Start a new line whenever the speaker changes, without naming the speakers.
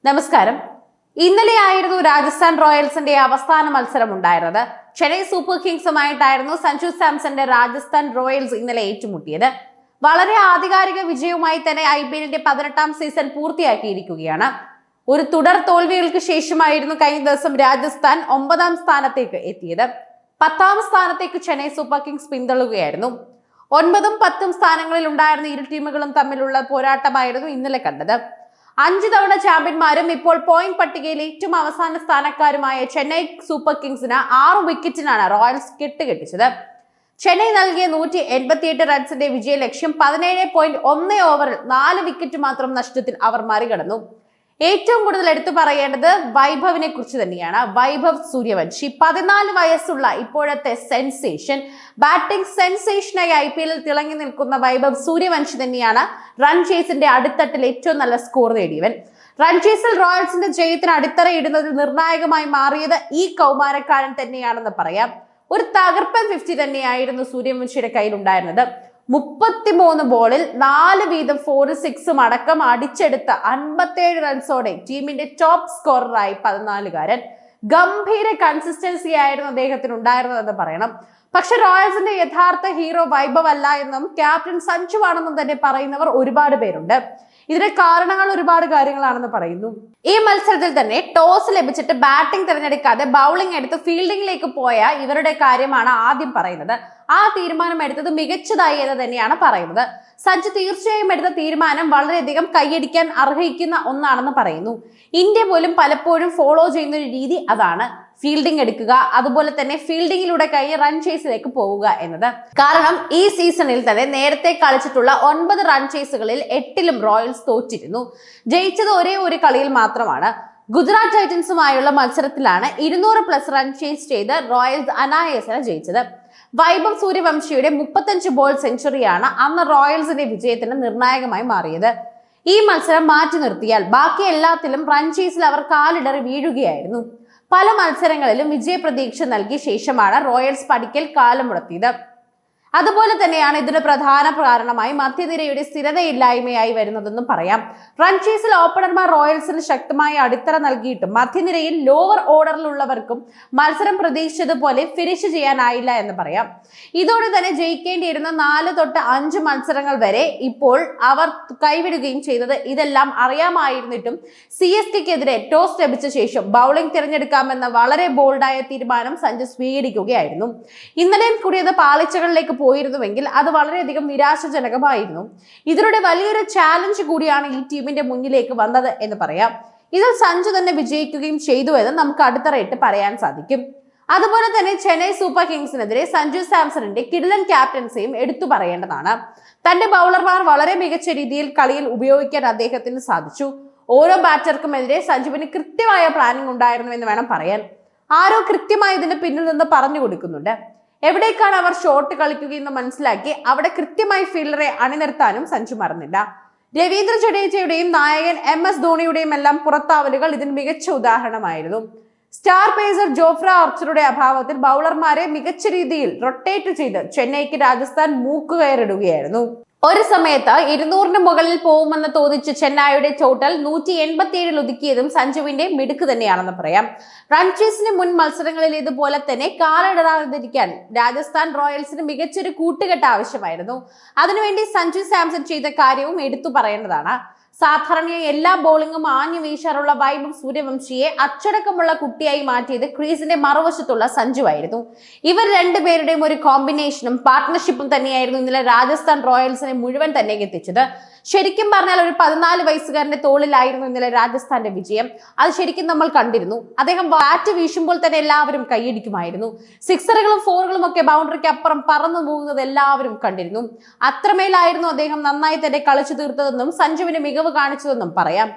നമസ്കാരം. ഇന്നലെയായിരുന്നു രാജസ്ഥാൻ റോയൽസിന്റെ അവസാന മത്സരം ഉണ്ടായിരുന്നത്. ചെന്നൈ സൂപ്പർ കിങ്സുമായിട്ടായിരുന്നു സഞ്ജു സാംസന്റെ രാജസ്ഥാൻ റോയൽസ് ഇന്നലെ ഏറ്റുമുട്ടിയത്. വളരെ ആധികാരിക വിജയവുമായി തന്നെ IPL-ന്റെ 18ാം സീസൺ പൂർത്തിയാക്കിയിരിക്കുകയാണ്. ഒരു തുടർ തോൽവികൾക്ക് ശേഷമായിരുന്നു കഴിഞ്ഞ ദിവസം രാജസ്ഥാൻ 9ാം സ്ഥാനത്തേക്ക് എത്തിയത്. 10ാം സ്ഥാനത്തേക്ക് ചെന്നൈ സൂപ്പർ കിങ്സ് പിന്തള്ളുകയായിരുന്നു. 9ഉം 10ഉം സ്ഥാനങ്ങളിൽ ഉണ്ടായിരുന്ന ഇരു ടീമുകളും തമ്മിലുള്ള പോരാട്ടമായിരുന്നു ഇന്നലെ കണ്ടത്. 5 തവണ ചാമ്പ്യന്മാരും ഇപ്പോൾ പോയിന്റ് പട്ടികയിൽ ഏറ്റവും അവസാന സ്ഥാനക്കാരുമായ ചെന്നൈ സൂപ്പർ കിങ്സിന് 6 വിക്കറ്റിനാണ് റോയൽസ് കെട്ടുകെട്ടിച്ചത്. ചെന്നൈ നൽകിയ 188 റൺസിന്റെ വിജയ ലക്ഷ്യം 17.1 ഓവറിൽ 4 വിക്കറ്റ് മാത്രം നഷ്ടത്തിൽ അവർ മറികടന്നു. ഏറ്റവും കൂടുതൽ എടുത്തു പറയേണ്ടത് വൈഭവിനെ കുറിച്ച് തന്നെയാണ്. വൈഭവ് സൂര്യവംശി 14 വയസ്സുള്ള ഇപ്പോഴത്തെ സെൻസേഷൻ, ബാറ്റിംഗ് സെൻസേഷനായി IPL-ൽ തിളങ്ങി നിൽക്കുന്ന വൈഭവ് സൂര്യവംശി തന്നെയാണ് റൺ ചേസിന്റെ അടിത്തട്ടിൽ ഏറ്റവും നല്ല സ്കോർ നേടിയവൻ. റൺ ചേസിൽ റോയൽസിന്റെ ജയത്തിന് അടിത്തറയിടുന്നതിൽ നിർണായകമായി മാറിയത് ഈ കൗമാരക്കാരൻ തന്നെയാണെന്ന് പറയാം. ഒരു തകർപ്പൻ 50 തന്നെയായിരുന്നു സൂര്യവംശിയുടെ കയ്യിലുണ്ടായിരുന്നത്. 33 ബോളിൽ 4 വീതം 4 6 അടക്കം അടിച്ചെടുത്ത 57 റൺസോടെ ടീമിന്റെ ടോപ്പ് സ്കോററായി 14-കാരൻ. ഗംഭീര കൺസിസ്റ്റൻസി ആയിരുന്നു അദ്ദേഹത്തിന് ഉണ്ടായിരുന്നതെന്ന് പറയണം. പക്ഷെ റോയൽസിന്റെ യഥാർത്ഥ ഹീറോ വൈഭവ് അല്ല എന്നും ക്യാപ്റ്റൻ സഞ്ജു ആണെന്നും തന്നെ പറയുന്നവർ ഒരുപാട് പേരുണ്ട്. ഇതിന്റെ കാരണങ്ങൾ ഒരുപാട് കാര്യങ്ങളാണെന്ന് പറയുന്നു. ഈ മത്സരത്തിൽ തന്നെ ടോസ് ലഭിച്ചിട്ട് ബാറ്റിംഗ് തിരഞ്ഞെടുക്കാതെ ബൗളിംഗ് എടുത്ത് ഫീൽഡിംഗിലേക്ക് പോയ ഇവരുടെ കാര്യമാണ് ആദ്യം പറയുന്നത്. ആ തീരുമാനം എടുത്തത് മികച്ചതായി എന്ന് തന്നെയാണ് പറയുന്നത്. സഞ്ജു തീർച്ചയായും എടുത്ത തീരുമാനം വളരെയധികം കൈയടിക്കാൻ അർഹിക്കുന്ന ഒന്നാണെന്ന് പറയുന്നു. ഇന്ത്യ പോലും പലപ്പോഴും ഫോളോ ചെയ്യുന്ന ഒരു രീതി അതാണ്. ഫീൽഡിംഗ് എടുക്കുക, അതുപോലെ തന്നെ ഫീൽഡിങ്ങിലൂടെ കഴിഞ്ഞ് റൺ ചേസിലേക്ക് പോവുക എന്നത്. കാരണം ഈ സീസണിൽ തന്നെ നേരത്തെ കളിച്ചിട്ടുള്ള 9 റൺ ചേസുകളിൽ 8ലും റോയൽസ് തോറ്റിരുന്നു. ജയിച്ചത് ഒരേ ഒരു കളിയിൽ മാത്രമാണ്. ഗുജറാത്ത് ടൈറ്റൻസുമായുള്ള മത്സരത്തിലാണ് 200+ റൺ ചേസ് ചെയ്ത് റോയൽസ് അനായാസന ജയിച്ചത്. വൈഭവ് സൂര്യവംശിയുടെ 35 ബോൾ സെഞ്ചുറിയാണ് അന്ന് റോയൽസിന്റെ വിജയത്തിന് നിർണായകമായി മാറിയത്. ഈ മത്സരം മാറ്റി നിർത്തിയാൽ ബാക്കി എല്ലാത്തിലും റൺ ചേസിൽ അവർ കാലിടറി വീഴുകയായിരുന്നു. പല മത്സരങ്ങളിലും വിജയപ്രതീക്ഷ നൽകിയ ശേഷമാണ് റോയൽസ് പടിക്കൽ കാലം മുടത്തിയത്. അതുപോലെ തന്നെയാണ് ഇതിന് പ്രധാന കാരണമായി മധ്യനിരയുടെ സ്ഥിരതയില്ലായ്മയായി വരുന്നതെന്നും പറയാം. റൺ ചേസിൽ ഓപ്പണർമാർ റോയൽസിന് ശക്തമായ അടിത്തറ നൽകിയിട്ടും മധ്യനിരയിൽ ലോവർ ഓർഡറിലുള്ളവർക്കും മത്സരം പ്രതീക്ഷിച്ചതുപോലെ ഫിനിഷ് ചെയ്യാനായില്ല എന്ന് പറയാം. ഇതോടെ തന്നെ ജയിക്കേണ്ടിയിരുന്ന 4 തൊട്ട് 5 മത്സരങ്ങൾ വരെ ഇപ്പോൾ അവർ കൈവിടുകയും ചെയ്തത്. ഇതെല്ലാം അറിയാമായിരുന്നിട്ടും CSKക്കെതിരെ ടോസ് ലഭിച്ച ശേഷം ബൗളിംഗ് തിരഞ്ഞെടുക്കാമെന്ന വളരെ ബോൾഡായ തീരുമാനം സഞ്ജു സ്വീകരിക്കുകയായിരുന്നു. ഇന്നലെയും കൂടിയത് പാളിച്ചകളിലേക്ക് പോയിരുന്നുവെങ്കിൽ അത് വളരെയധികം നിരാശാജനകമായിരുന്നു. ഇതിലൂടെ വലിയൊരു ചാലഞ്ച് കൂടിയാണ് ഈ ടീമിന്റെ മുന്നിലേക്ക് വന്നത് എന്ന് പറയാം. ഇതിൽ സഞ്ജു തന്നെ വിജയിക്കുകയും ചെയ്തു എന്ന് നമുക്ക് അടിത്തറയിട്ട് പറയാൻ സാധിക്കും. അതുപോലെ തന്നെ ചെന്നൈ സൂപ്പർ കിങ്സിനെതിരെ സഞ്ജു സാംസണിന്റെ കിടിലൻ ക്യാപ്റ്റൻസിയും എടുത്തു പറയേണ്ടതാണ്. തന്റെ ബൗളർമാർ വളരെ മികച്ച രീതിയിൽ കളിയിൽ ഉപയോഗിക്കാൻ അദ്ദേഹത്തിന് സാധിച്ചു. ഓരോ ബാറ്റർക്കുമെതിരെ സഞ്ജുവിന് കൃത്യമായ പ്ലാനിംഗ് ഉണ്ടായിരുന്നു എന്ന് വേണം പറയാൻ. ആരോ കൃത്യമായി ഇതിന് പിന്നിൽ നിന്ന് പറഞ്ഞു കൊടുക്കുന്നുണ്ട്. എവിടേക്കാണ് അവർ ഷോട്ട് കളിക്കുകയെന്ന് മനസ്സിലാക്കി അവിടെ കൃത്യമായി ഫീൽഡറെ അണിനിർത്താനും സഞ്ജു മറന്നില്ല. രവീന്ദ്ര ജഡേജയുടെയും നായകൻ MS ധോണിയുടെയും എല്ലാം പുറത്താവലുകൾ ഇതിന് മികച്ച ഉദാഹരണമായിരുന്നു. സ്റ്റാർ പേസർ ജോഫ്ര ആർച്ചറുടെ അഭാവത്തിൽ ബൗളർമാരെ മികച്ച രീതിയിൽ റൊട്ടേറ്റ് ചെയ്ത് ചെന്നൈക്ക് രാജസ്ഥാൻ മൂക്കുകയറിടുകയായിരുന്നു. ഒരു സമയത്ത് 200-ന് മുകളിൽ പോകുമെന്ന് തോന്നിച്ച് ചെന്നൈയുടെ ടോട്ടൽ 187 ഒതുക്കിയതും സഞ്ജുവിന്റെ മിടുക്ക് തന്നെയാണെന്ന് പറയാം. റൺ ചേസിന് മുൻ മത്സരങ്ങളിൽ ഇതുപോലെ തന്നെ കാലിടറാതിരിക്കാൻ രാജസ്ഥാൻ റോയൽസിന് മികച്ചൊരു കൂട്ടുകെട്ട് ആവശ്യമായിരുന്നു. അതിനുവേണ്ടി സഞ്ജു സാംസൺ ചെയ്ത കാര്യവും എടുത്തു പറയേണ്ടതാണ്. സാധാരണയായി എല്ലാ ബോളിംഗും ആഞ്ഞു വീശാറുള്ള വൈഭവ് സൂര്യവംശിയെ അച്ചടക്കമുള്ള കുട്ടിയായി മാറ്റിയത് ക്രീസിന്റെ മറുവശത്തുള്ള സഞ്ജു ആയിരുന്നു. ഇവർ രണ്ടുപേരുടെയും ഒരു കോമ്പിനേഷനും പാർട്ട്ണർഷിപ്പും തന്നെയായിരുന്നു ഇന്നലെ രാജസ്ഥാൻ റോയൽസിനെ മുഴുവൻ തന്നെ എത്തിച്ചത്. ശരിക്കും പറഞ്ഞാൽ ഒരു 14 വയസ്സുകാരന്റെ തോളിലായിരുന്നു ഇന്നലെ രാജസ്ഥാന്റെ വിജയം. അത് ശരിക്കും നമ്മൾ കണ്ടിരുന്നു. അദ്ദേഹം ബാറ്റ് വീശുമ്പോൾ തന്നെ എല്ലാവരും കൈയടിക്കുമായിരുന്നു. സിക്സറുകളും 4കളും ഒക്കെ ബൗണ്ടറിക്ക് അപ്പുറം പറന്നു പോകുന്നത് എല്ലാവരും കണ്ടിരുന്നു. അത്രമേലായിരുന്നു അദ്ദേഹം നന്നായി തന്നെ കളിച്ചു തീർത്തതെന്നും സഞ്ജുവിന് മികവ് കാണിച്ചതെന്നും പറയാം.